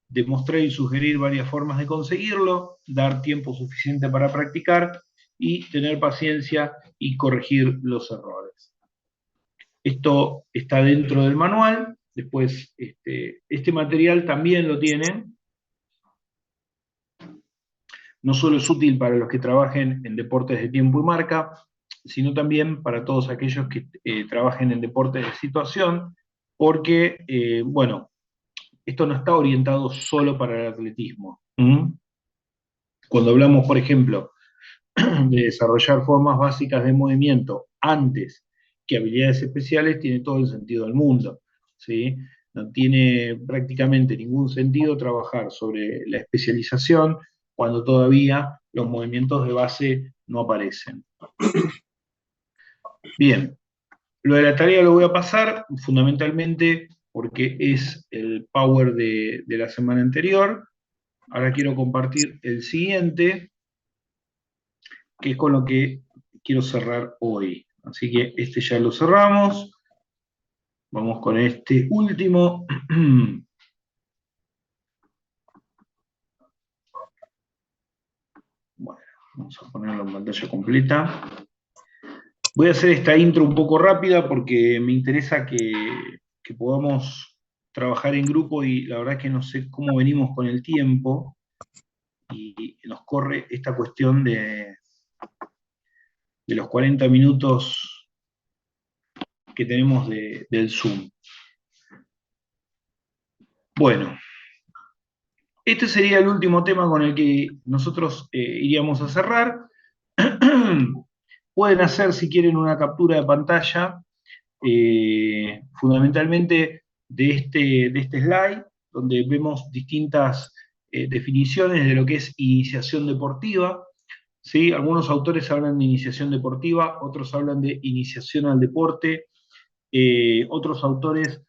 demostrar y sugerir varias formas de conseguirlo, dar tiempo suficiente para practicar y tener paciencia y corregir los errores. Esto está dentro del manual, después este material también lo tienen. No solo es útil para los que trabajen en deportes de tiempo y marca, sino también para todos aquellos que trabajen en deportes de situación, porque, bueno, esto no está orientado solo para el atletismo. Cuando hablamos, por ejemplo, de desarrollar formas básicas de movimiento antes que habilidades especiales, tiene todo el sentido del mundo, ¿sí? No tiene prácticamente ningún sentido trabajar sobre la especialización cuando todavía los movimientos de base no aparecen. Bien, lo de la tarea lo voy a pasar fundamentalmente porque es el power de la semana anterior. Ahora quiero compartir el siguiente, que es con lo que quiero cerrar hoy. Así que este ya lo cerramos. Vamos con este último. Bueno, vamos a ponerlo en pantalla completa. Voy a hacer esta intro un poco rápida porque me interesa que podamos trabajar en grupo y la verdad es que no sé cómo venimos con el tiempo y nos corre esta cuestión de los 40 minutos que tenemos del Zoom. Bueno, este sería el último tema con el que nosotros iríamos a cerrar. Pueden hacer, si quieren, una captura de pantalla, fundamentalmente de este slide, donde vemos distintas definiciones de lo que es iniciación deportiva. ¿Sí? Algunos autores hablan de iniciación deportiva, otros hablan de iniciación al deporte, otros autores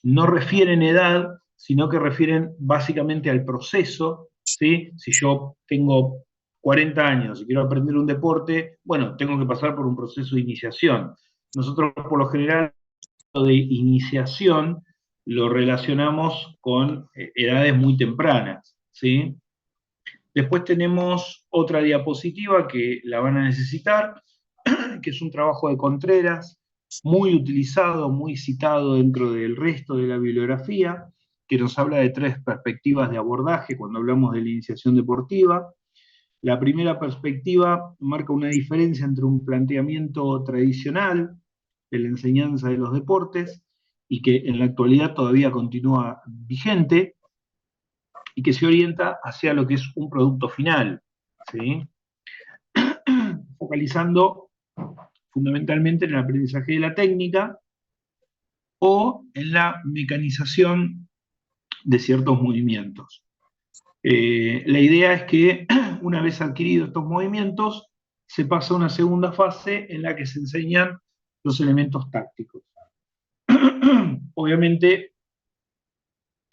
no refieren edad, sino que refieren básicamente al proceso, ¿sí? Si yo tengo 40 años y quiero aprender un deporte, bueno, tengo que pasar por un proceso de iniciación. Nosotros, por lo general, lo de iniciación lo relacionamos con edades muy tempranas, ¿sí? Después tenemos otra diapositiva que la van a necesitar, que es un trabajo de Contreras, muy utilizado, muy citado dentro del resto de la bibliografía, que nos habla de 3 perspectivas de abordaje cuando hablamos de la iniciación deportiva. La primera perspectiva marca una diferencia entre un planteamiento tradicional de la enseñanza de los deportes y que en la actualidad todavía continúa vigente y que se orienta hacia lo que es un producto final, ¿sí? Focalizando fundamentalmente en el aprendizaje de la técnica o en la mecanización de ciertos movimientos. La idea es que una vez adquiridos estos movimientos, se pasa a una segunda fase en la que se enseñan los elementos tácticos. Obviamente,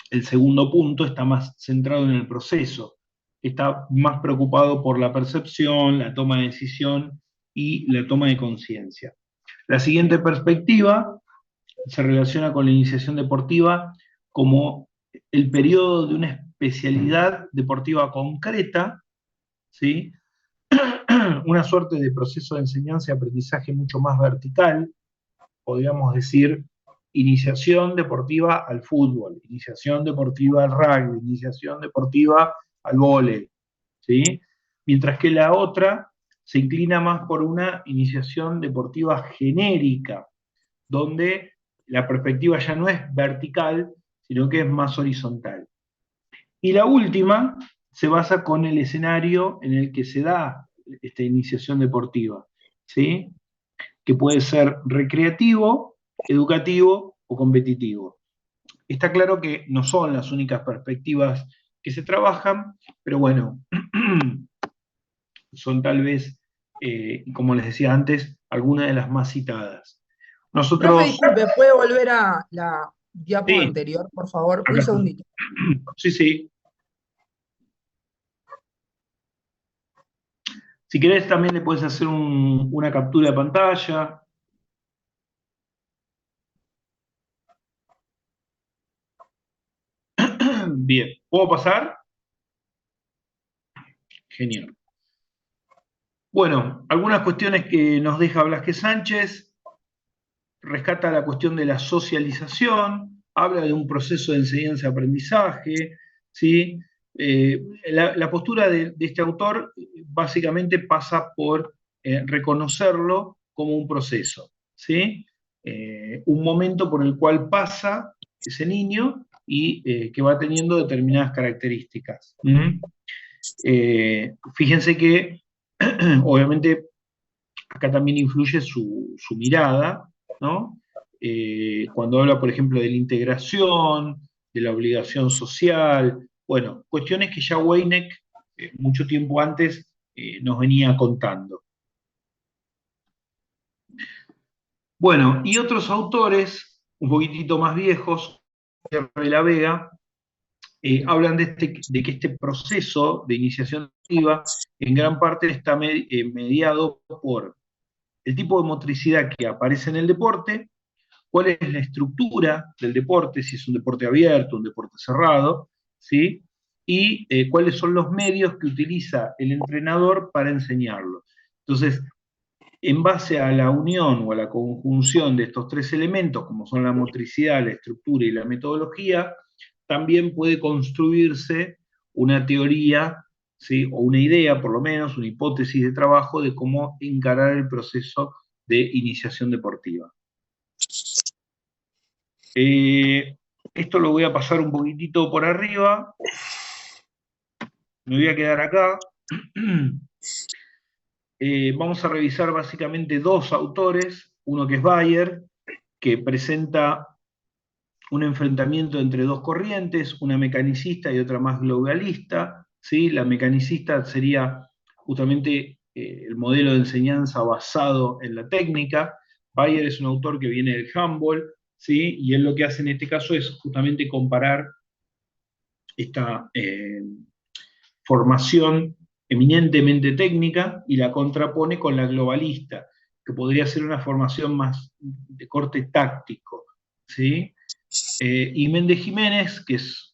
el segundo punto está más centrado en el proceso, está más preocupado por la percepción, la toma de decisión y la toma de conciencia. La siguiente perspectiva se relaciona con la iniciación deportiva como el periodo de una especialidad deportiva concreta, ¿sí? Una suerte de proceso de enseñanza y aprendizaje mucho más vertical, podríamos decir, iniciación deportiva al fútbol, iniciación deportiva al rugby, iniciación deportiva al vóley, ¿sí? Mientras que la otra se inclina más por una iniciación deportiva genérica, donde la perspectiva ya no es vertical, sino que es más horizontal. Y la última se basa con el escenario en el que se da esta iniciación deportiva, ¿sí? Que puede ser recreativo, educativo o competitivo. Está claro que no son las únicas perspectivas que se trabajan, pero bueno, son tal vez, como les decía antes, algunas de las más citadas. Profe, Nosotros, disculpe, ¿puede volver a la diapo sí, anterior, por favor? acá Un está. segundito. Sí, sí. Si querés también le puedes hacer una captura de pantalla. Bien, ¿puedo pasar? Genial. Bueno, algunas cuestiones que nos deja Velázquez Sánchez. Rescata la cuestión de la socialización, habla de un proceso de enseñanza-aprendizaje, ¿sí? La postura de este autor básicamente pasa por reconocerlo como un proceso, ¿sí? Un momento por el cual pasa ese niño y que va teniendo determinadas características. Fíjense que, obviamente, acá también influye su mirada, ¿no? Cuando habla, por ejemplo, de la integración, de la obligación social, bueno, cuestiones que ya Weineck, mucho tiempo antes, nos venía contando. Bueno, y otros autores, un poquitito más viejos, de la Vega, hablan de que este proceso de iniciación activa en gran parte está mediado por el tipo de motricidad que aparece en el deporte, cuál es la estructura del deporte, si es un deporte abierto, un deporte cerrado, ¿sí? Y cuáles son los medios que utiliza el entrenador para enseñarlo. Entonces, en base a la unión o a la conjunción de estos tres elementos, como son la motricidad, la estructura y la metodología, también puede construirse una teoría, ¿sí? O una idea, por lo menos, una hipótesis de trabajo de cómo encarar el proceso de iniciación deportiva. Esto lo voy a pasar un poquitito por arriba. Me voy a quedar acá. Vamos a revisar básicamente dos autores, uno que es Bayer, que presenta un enfrentamiento entre dos corrientes, una mecanicista y otra más globalista, ¿sí? La mecanicista sería justamente el modelo de enseñanza basado en la técnica. Bayer es un autor que viene del handball, ¿sí? Y él lo que hace en este caso es justamente comparar esta formación eminentemente técnica y la contrapone con la globalista, que podría ser una formación más de corte táctico, ¿sí? Y Méndez Jiménez, que es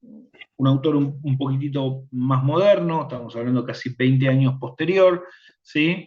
un autor un poquitito más moderno, estamos hablando casi 20 años posterior, ¿sí?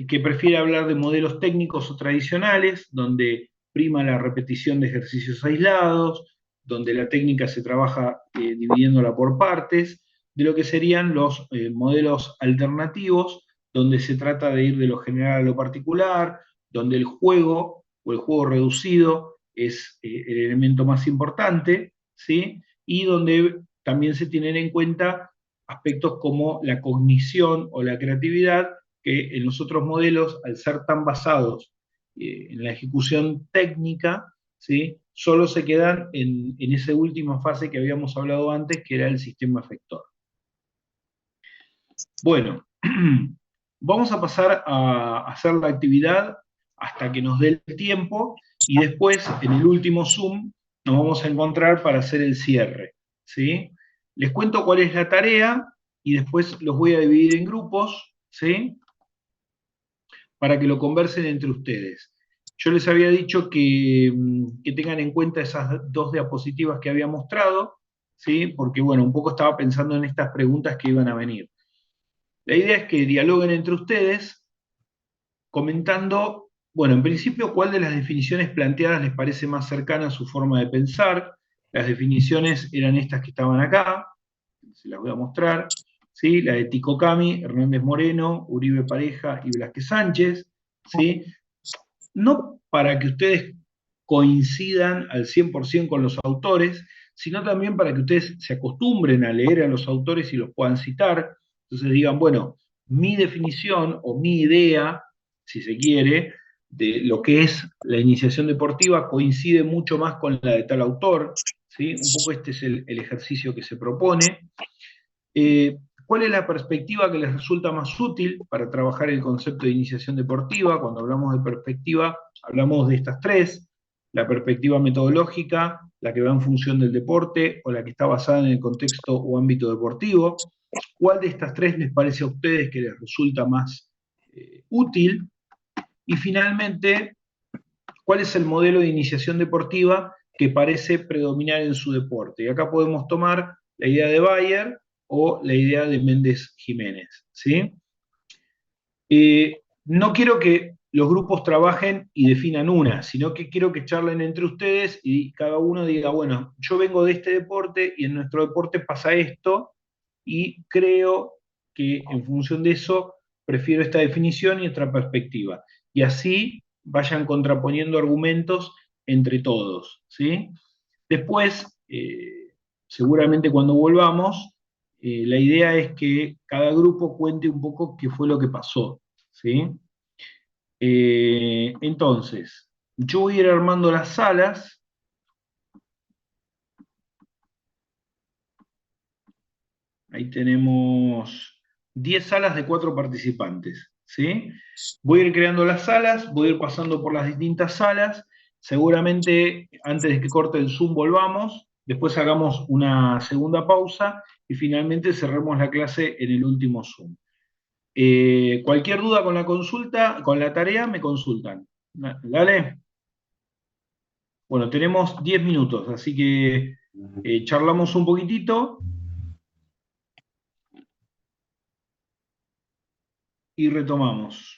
Que prefiere hablar de modelos técnicos o tradicionales, donde prima la repetición de ejercicios aislados, donde la técnica se trabaja dividiéndola por partes, de lo que serían los modelos alternativos, donde se trata de ir de lo general a lo particular, donde el juego o el juego reducido es el elemento más importante, ¿sí? Y donde también se tienen en cuenta aspectos como la cognición o la creatividad, que en los otros modelos, al ser tan basados en la ejecución técnica, ¿sí? Solo se quedan en esa última fase que habíamos hablado antes, que era el sistema efector. Bueno, vamos a pasar a hacer la actividad hasta que nos dé el tiempo, y después, en el último Zoom, nos vamos a encontrar para hacer el cierre, ¿sí? Les cuento cuál es la tarea, y después los voy a dividir en grupos, ¿sí? Para que lo conversen entre ustedes. Yo les había dicho que tengan en cuenta esas dos diapositivas que había mostrado, ¿sí? Porque, bueno, un poco estaba pensando en estas preguntas que iban a venir. La idea es que dialoguen entre ustedes, comentando, bueno, en principio, cuál de las definiciones planteadas les parece más cercana a su forma de pensar. Las definiciones eran estas que estaban acá, se las voy a mostrar, ¿sí? La de Tico Cami, Hernández Moreno, Uribe Pareja y Velázquez Sánchez, ¿sí? No para que ustedes coincidan al 100% con los autores, sino también para que ustedes se acostumbren a leer a los autores y los puedan citar. Entonces digan, bueno, mi definición o mi idea, si se quiere, de lo que es la iniciación deportiva coincide mucho más con la de tal autor, ¿sí? Un poco este es el ejercicio que se propone. ¿Cuál es la perspectiva que les resulta más útil para trabajar el concepto de iniciación deportiva? Cuando hablamos de perspectiva, hablamos de estas tres: la perspectiva metodológica, la que va en función del deporte, o la que está basada en el contexto o ámbito deportivo. ¿Cuál de estas tres les parece a ustedes que les resulta más útil? Y finalmente, ¿cuál es el modelo de iniciación deportiva que parece predominar en su deporte? Y acá podemos tomar la idea de Bayer o la idea de Méndez Jiménez, ¿sí? No quiero que los grupos trabajen y definan una, sino que quiero que charlen entre ustedes y cada uno diga, bueno, yo vengo de este deporte y en nuestro deporte pasa esto, y creo que en función de eso prefiero esta definición y otra perspectiva. Y así vayan contraponiendo argumentos entre todos, ¿sí? Después, seguramente cuando volvamos, la idea es que cada grupo cuente un poco qué fue lo que pasó, ¿sí? Entonces, yo voy a ir armando las salas. Ahí tenemos 10 salas de 4 participantes, ¿sí? Voy a ir creando las salas, voy a ir pasando por las distintas salas. Seguramente antes de que corte el Zoom volvamos, después hagamos una segunda pausa y finalmente cerremos la clase en el último Zoom. Cualquier duda con la consulta, con la tarea, me consultan. ¿Dale? Bueno, tenemos 10 minutos, así que charlamos un poquitito y retomamos.